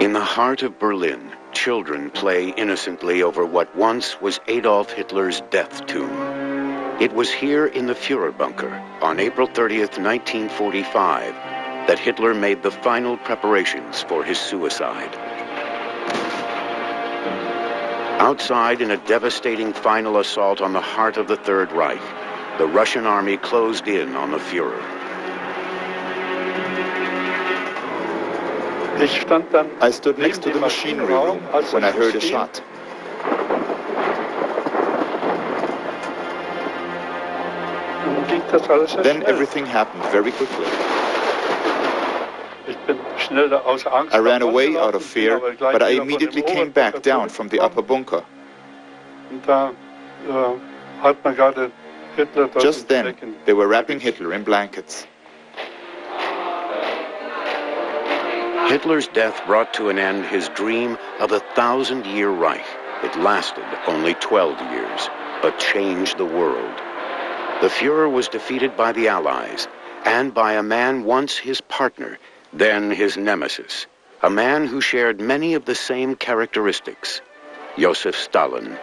In the heart of Berlin, children play innocently over what once was Adolf Hitler's death tomb. It was here in the Führer bunker on April 30th, 1945, that Hitler made the final preparations for his suicide. Outside, in a devastating final assault on the heart of the Third Reich, the Russian army closed in on the Führer. I stood next to the machinery room when I heard a shot. Then everything happened very quickly. I ran away out of fear, but I immediately came back down from the upper bunker. Just then, they were wrapping Hitler in blankets. Hitler's death brought to an end his dream of a 1,000-year Reich. It lasted only 12 years, but changed the world. The Führer was defeated by the Allies, and by a man once his partner, then his nemesis, a man who shared many of the same characteristics, Joseph Stalin.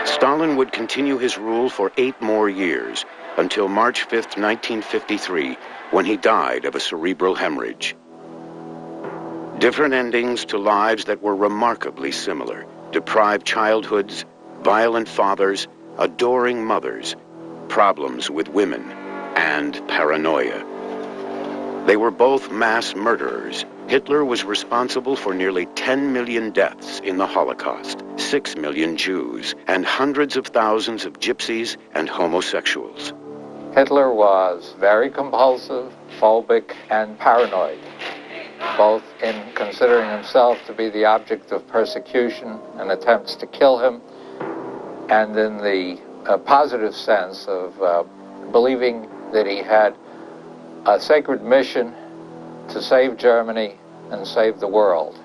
Stalin would continue his rule for 8 more years, until March 5th, 1953, when he died of a cerebral hemorrhage. Different endings to lives that were remarkably similar: deprived childhoods, violent fathers, adoring mothers, problems with women, and paranoia. They were both mass murderers. Hitler was responsible for nearly 10 million deaths in the Holocaust, 6 million Jews, and hundreds of thousands of gypsies and homosexuals. Hitler was very compulsive, phobic, and paranoid, both in considering himself to be the object of persecution and attempts to kill him, and in the positive sense of believing that he had a sacred mission to save Germany and save the world.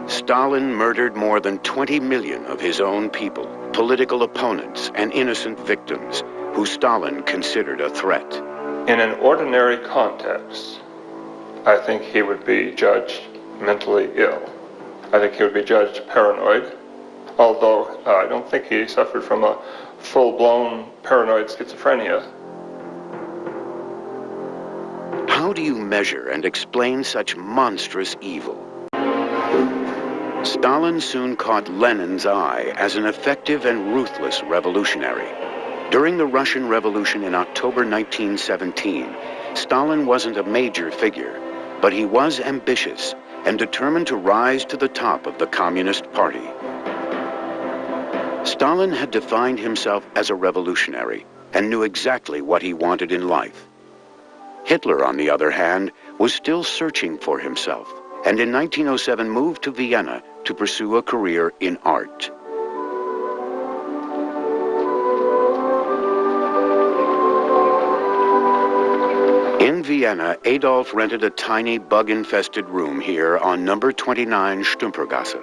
Stalin murdered more than 20 million of his own people, political opponents, and innocent victims, who Stalin considered a threat. In an ordinary context, I think he would be judged mentally ill. I think he would be judged paranoid, although I don't think he suffered from a full-blown paranoid schizophrenia. How do you measure and explain such monstrous evil? Stalin soon caught Lenin's eye as an effective and ruthless revolutionary. During the Russian Revolution in October 1917, Stalin wasn't a major figure, but he was ambitious and determined to rise to the top of the Communist Party. Stalin had defined himself as a revolutionary and knew exactly what he wanted in life. Hitler, on the other hand, was still searching for himself, and in 1907 moved to Vienna to pursue a career in art. In Vienna, Adolf rented a tiny bug-infested room here on number 29 Stümpergasse.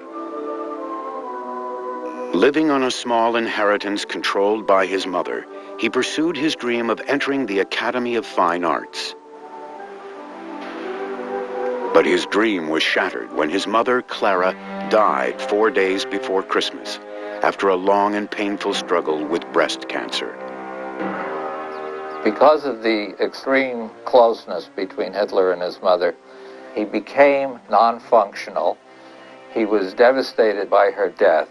Living on a small inheritance controlled by his mother, he pursued his dream of entering the Academy of Fine Arts. But his dream was shattered when his mother, Clara, died 4 days before Christmas, after a long and painful struggle with breast cancer. Because of the extreme closeness between Hitler and his mother, he became non-functional. He was devastated by her death.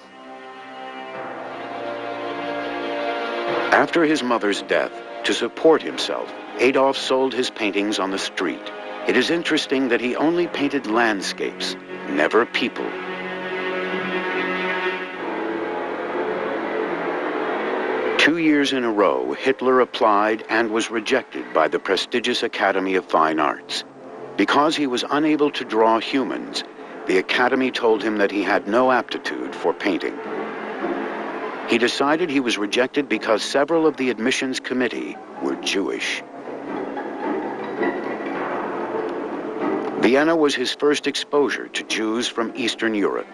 After his mother's death, to support himself, Adolf sold his paintings on the street. It is interesting that he only painted landscapes, never people. Two years in a row, Hitler applied and was rejected by the prestigious Academy of Fine Arts. Because he was unable to draw humans, the Academy told him that he had no aptitude for painting. He decided he was rejected because several of the admissions committee were Jewish. Vienna was his first exposure to Jews from Eastern Europe.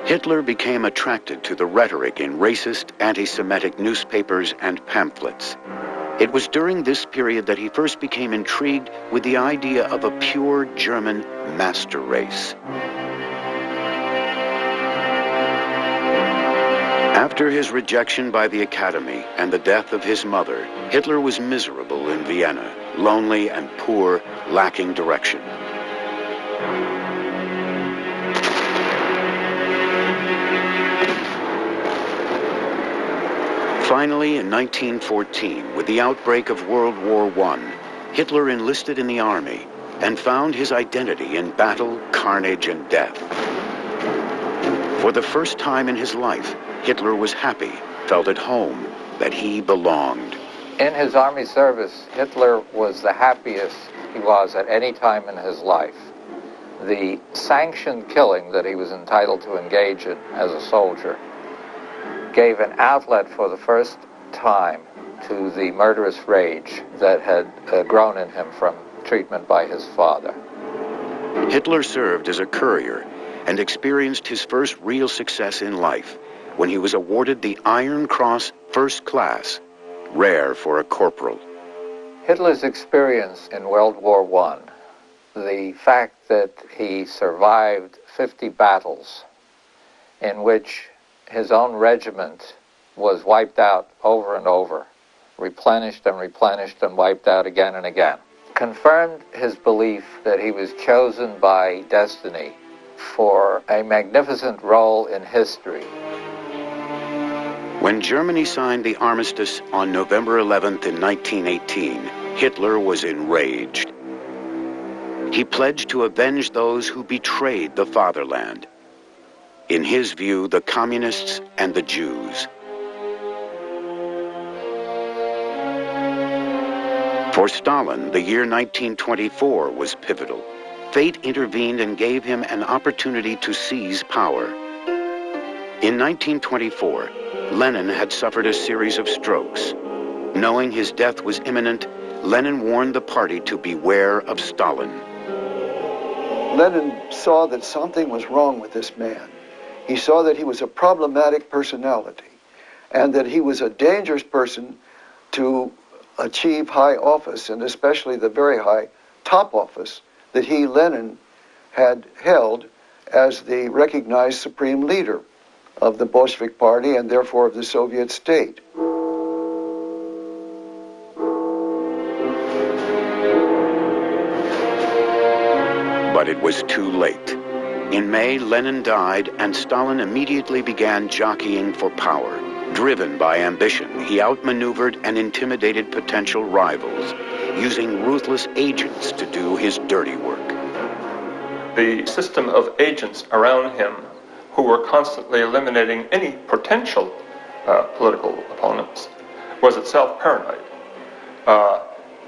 Hitler became attracted to the rhetoric in racist, anti-Semitic newspapers and pamphlets. It was during this period that he first became intrigued with the idea of a pure German master race. After his rejection by the Academy and the death of his mother, Hitler was miserable in Vienna, lonely and poor, lacking direction. Finally, in 1914, with the outbreak of World War I, Hitler enlisted in the army and found his identity in battle, carnage, and death. For the first time in his life, Hitler was happy, felt at home, that he belonged. In his army service, Hitler was the happiest he was at any time in his life. The sanctioned killing that he was entitled to engage in as a soldier gave an outlet for the first time to the murderous rage that had grown in him from treatment by his father. Hitler served as a courier and experienced his first real success in life when he was awarded the Iron Cross First Class, rare for a corporal. Hitler's experience in World War I, the fact that he survived 50 battles in which his own regiment was wiped out over and over, replenished and wiped out again and again, confirmed his belief that he was chosen by destiny for a magnificent role in history. When Germany signed the armistice on November 11th in 1918, Hitler was enraged. He pledged to avenge those who betrayed the fatherland. In his view, the communists and the Jews. For Stalin, the year 1924 was pivotal. Fate intervened and gave him an opportunity to seize power. In 1924, Lenin had suffered a series of strokes. Knowing his death was imminent, Lenin warned the party to beware of Stalin. Lenin saw that something was wrong with this man. He saw that he was a problematic personality and that he was a dangerous person to achieve high office, and especially the very high top office that he, Lenin, had held as the recognized supreme leader of the Bolshevik Party and therefore of the Soviet state. But it was too late. In May, Lenin died, and Stalin immediately began jockeying for power. Driven by ambition, he outmaneuvered and intimidated potential rivals, using ruthless agents to do his dirty work. The system of agents around him who were constantly eliminating any potential political opponents was itself paranoid.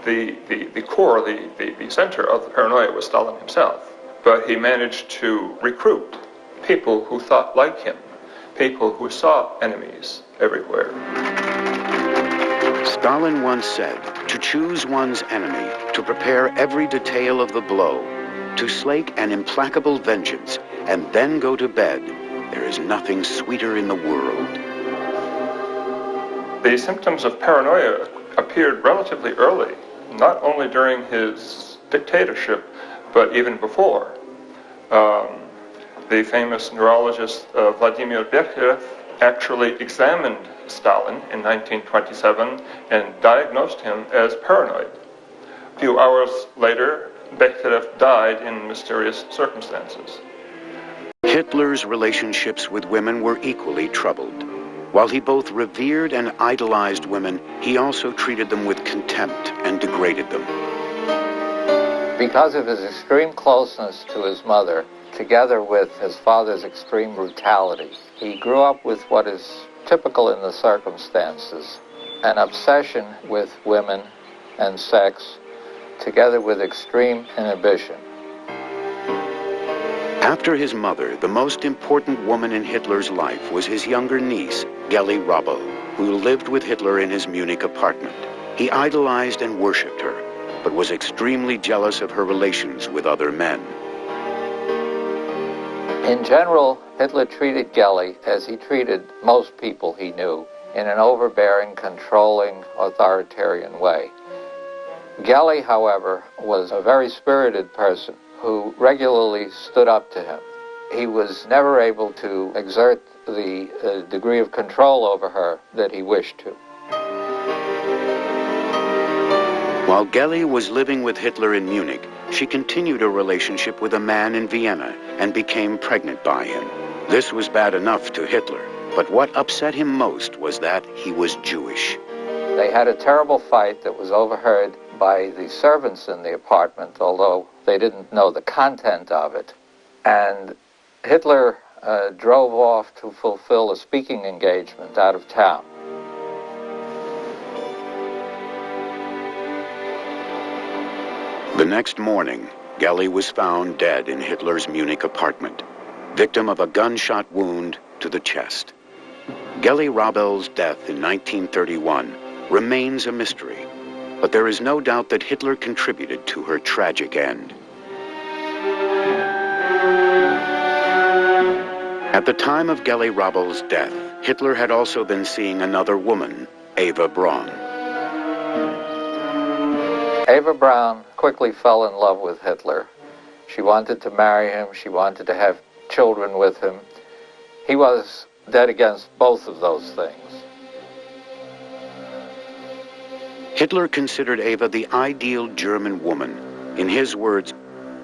The core, the center of the paranoia was Stalin himself. But he managed to recruit people who thought like him, people who saw enemies everywhere. Stalin once said, to choose one's enemy, to prepare every detail of the blow, to slake an implacable vengeance, and then go to bed, there is nothing sweeter in the world. The symptoms of paranoia appeared relatively early, not only during his dictatorship, but even before. The famous neurologist Vladimir Bekhterev actually examined Stalin in 1927 and diagnosed him as paranoid. A few hours later, Bekhterev died in mysterious circumstances. Hitler's relationships with women were equally troubled. While he both revered and idolized women, he also treated them with contempt and degraded them. Because of his extreme closeness to his mother, together with his father's extreme brutality, he grew up with what is typical in the circumstances, an obsession with women and sex, together with extreme inhibition. After his mother, the most important woman in Hitler's life was his younger niece, Geli Rabo, who lived with Hitler in his Munich apartment. He idolized and worshipped her, but was extremely jealous of her relations with other men. In general, Hitler treated Geli as he treated most people he knew. in an overbearing, controlling, authoritarian way. Gelly, however, was a very spirited person who regularly stood up to him. He was never able to exert the degree of control over her that he wished to. While Gelly was living with Hitler in Munich, she continued a relationship with a man in Vienna and became pregnant by him. This was bad enough to Hitler, but what upset him most was that he was Jewish. They had a terrible fight that was overheard by the servants in the apartment, although they didn't know the content of it. And Hitler drove off to fulfill a speaking engagement out of town. The next morning, Gelly was found dead in Hitler's Munich apartment, victim of a gunshot wound to the chest. Gelly Rabel's death in 1931 remains a mystery, but there is no doubt that Hitler contributed to her tragic end. At the time of Gelly Rabel's death, Hitler had also been seeing another woman, Eva Braun. Eva Braun quickly fell in love with Hitler. She wanted to marry him. She wanted to have children with him. He was dead against both of those things. Hitler considered Eva the ideal German woman. In his words,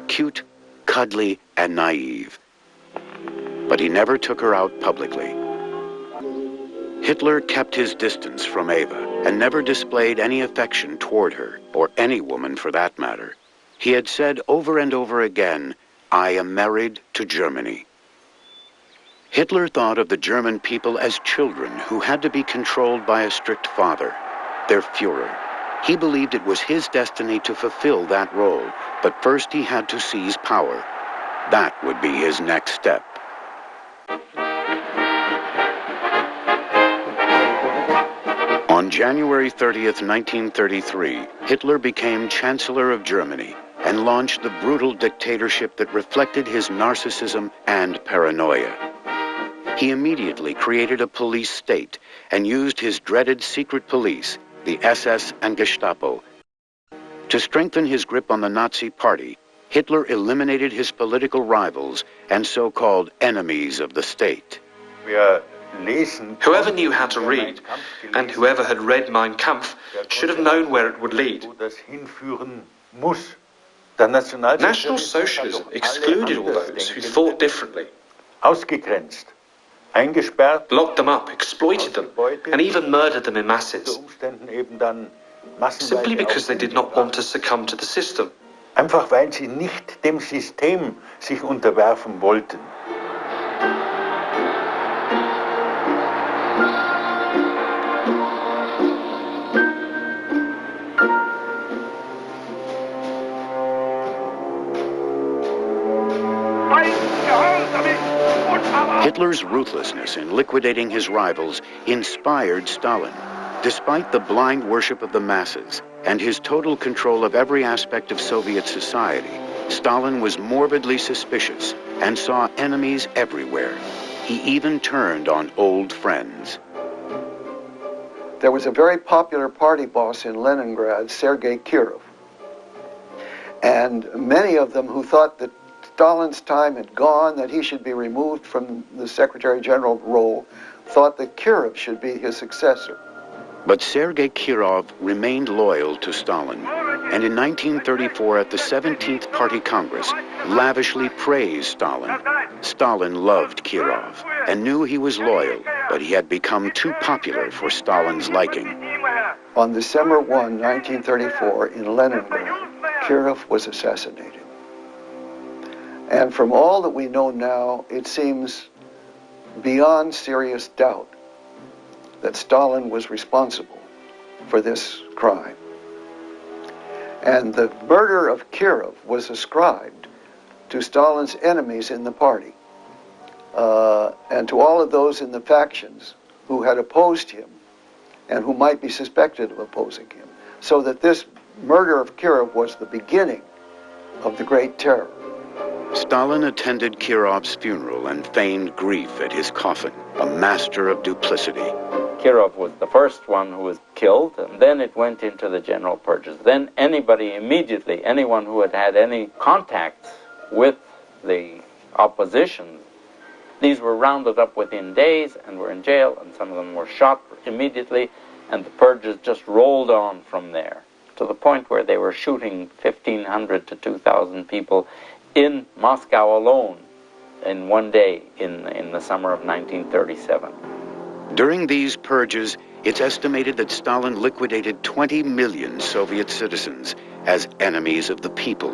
cute, cuddly, and naive. But he never took her out publicly. Hitler kept his distance from Eva and never displayed any affection toward her, or any woman for that matter. He had said over and over again, "I am married to Germany." Hitler thought of the German people as children who had to be controlled by a strict father, their Führer. He believed it was his destiny to fulfill that role, but first he had to seize power. That would be his next step. On January 30th, 1933, Hitler became Chancellor of Germany and launched the brutal dictatorship that reflected his narcissism and paranoia. He immediately created a police state and used his dreaded secret police, the SS and Gestapo. To strengthen his grip on the Nazi Party, Hitler eliminated his political rivals and so-called enemies of the state. Whoever knew how to read, and whoever had read Mein Kampf, should have known where it would lead. National Socialism excluded all those who thought differently, locked them up, exploited them, and even murdered them in masses, simply because they did not want to succumb to the system. Einfach weil sie nicht dem System sich unterwerfen wollten. Hitler's ruthlessness in liquidating his rivals inspired Stalin. Despite the blind worship of the masses and his total control of every aspect of Soviet society, Stalin was morbidly suspicious and saw enemies everywhere. He even turned on old friends. There was a very popular party boss in Leningrad, Sergei Kirov. And many of them who thought that Stalin's time had gone, that he should be removed from the Secretary General role, thought that Kirov should be his successor. But Sergei Kirov remained loyal to Stalin, and in 1934 at the 17th Party Congress, lavishly praised Stalin. Stalin loved Kirov and knew he was loyal, but he had become too popular for Stalin's liking. On December 1, 1934, in Leningrad, Kirov was assassinated. And from all that we know now, it seems beyond serious doubt that Stalin was responsible for this crime. And the murder of Kirov was ascribed to Stalin's enemies in the party and to all of those in the factions who had opposed him and who might be suspected of opposing him. So that this murder of Kirov was the beginning of the Great Terror. Stalin attended Kirov's funeral and feigned grief at his coffin, a master of duplicity. Kirov was the first one who was killed, and then it went into the general purges. Then anybody immediately, anyone who had had any contact with the opposition, these were rounded up within days and were in jail, and some of them were shot immediately, and the purges just rolled on from there, to the point where they were shooting 1,500 to 2,000 people in Moscow alone in one day in the summer of 1937. During these purges, it's estimated that Stalin liquidated 20 million Soviet citizens as enemies of the people.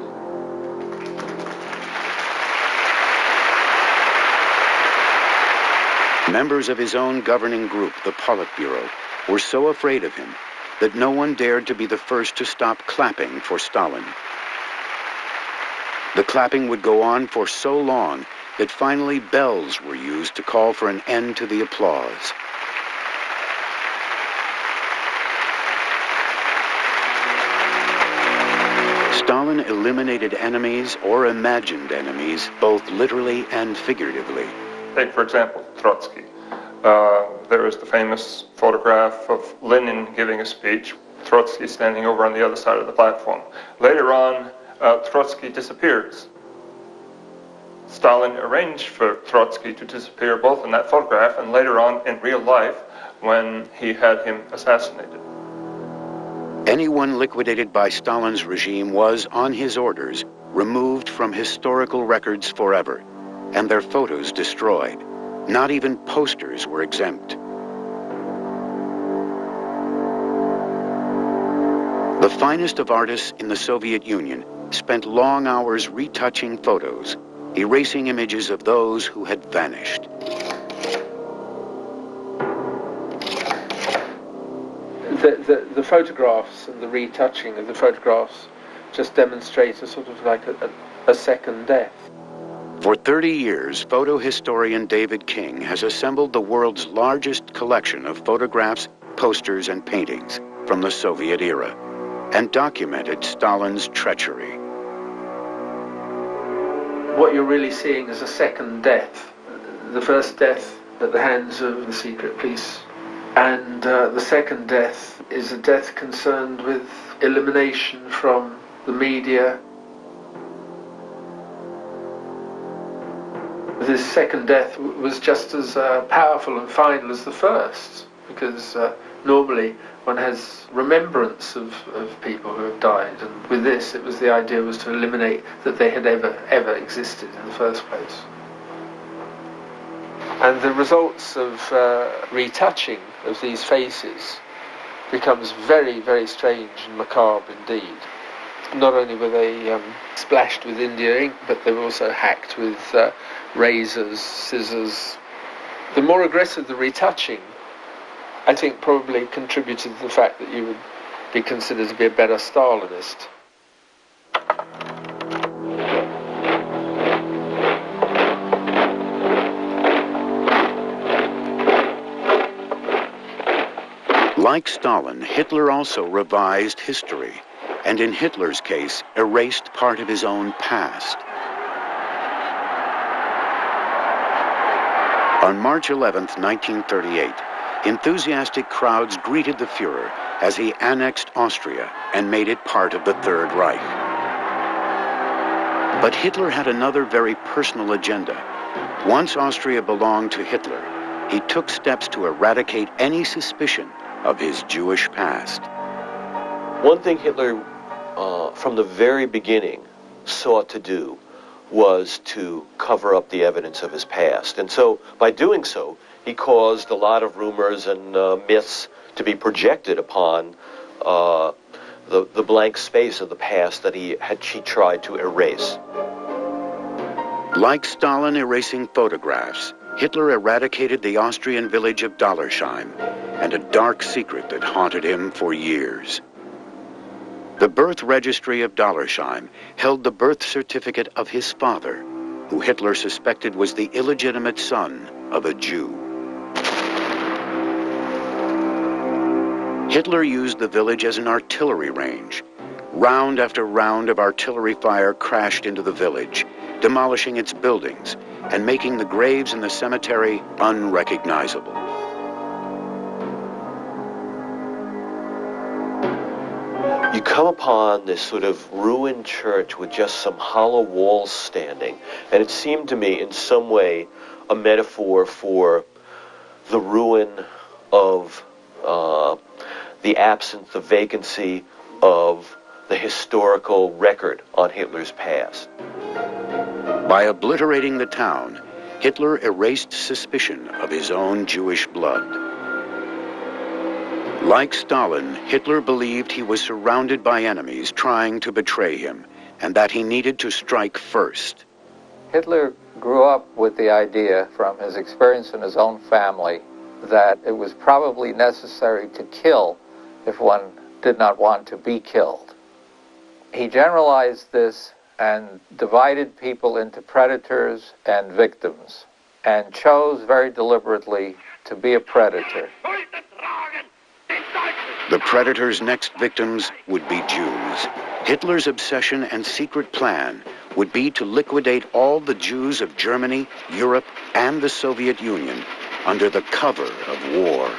Members of his own governing group, the Politburo, were so afraid of him that no one dared to be the first to stop clapping for Stalin. The clapping would go on for so long that finally bells were used to call for an end to the applause. Stalin eliminated enemies or imagined enemies, both literally and figuratively. Take, for example, Trotsky. There is the famous photograph of Lenin giving a speech, Trotsky standing over on the other side of the platform. Later on, Trotsky disappears. Stalin arranged for Trotsky to disappear both in that photograph and later on in real life when he had him assassinated. Anyone liquidated by Stalin's regime was, on his orders, removed from historical records forever, and their photos destroyed. Not even posters were exempt. The finest of artists in the Soviet Union spent long hours retouching photos, erasing images of those who had vanished. The photographs and the retouching of the photographs just demonstrate a sort of like a second death. For 30 years, photo historian David King has assembled the world's largest collection of photographs, posters, and paintings from the Soviet era, and documented Stalin's treachery. What you're really seeing is a second death. The first death at the hands of the secret police, and the second death is a death concerned with elimination from the media. This second death was just as powerful and final as the first, because normally one has remembrance of people who have died, and with this it was the idea was to eliminate that they had ever existed in the first place. And the results of retouching of these faces becomes very, very strange and macabre indeed. Not only were they splashed with India ink, but they were also hacked with razors, scissors. The more aggressive the retouching, I think probably contributed to the fact that you would be considered to be a better Stalinist. Like Stalin, Hitler also revised history, and in Hitler's case, erased part of his own past. On March 11th, 1938, enthusiastic crowds greeted the Führer as he annexed Austria and made it part of the Third Reich. But Hitler had another very personal agenda. Once Austria belonged to Hitler, he took steps to eradicate any suspicion of his Jewish past. One thing Hitler, from the very beginning, sought to do was to cover up the evidence of his past. And so, by doing so, he caused a lot of rumors and myths to be projected upon the blank space of the past that he tried to erase. Like Stalin erasing photographs, Hitler eradicated the Austrian village of Dollersheim and a dark secret that haunted him for years. The birth registry of Dollersheim held the birth certificate of his father, who Hitler suspected was the illegitimate son of a Jew. Hitler used the village as an artillery range. Round after round of artillery fire crashed into the village, demolishing its buildings and making the graves in the cemetery unrecognizable. come upon this sort of ruined church with just some hollow walls standing. And it seemed to me in some way a metaphor for the ruin of the absence, the vacancy of the historical record on Hitler's past. By obliterating the town, Hitler erased suspicion of his own Jewish blood. Like Stalin, Hitler believed he was surrounded by enemies trying to betray him, and that he needed to strike first. Hitler grew up with the idea from his experience in his own family that it was probably necessary to kill if one did not want to be killed. He generalized this and divided people into predators and victims, and chose very deliberately to be a predator. The predator's next victims would be Jews. Hitler's obsession and secret plan would be to liquidate all the Jews of Germany, Europe, and the Soviet Union under the cover of war.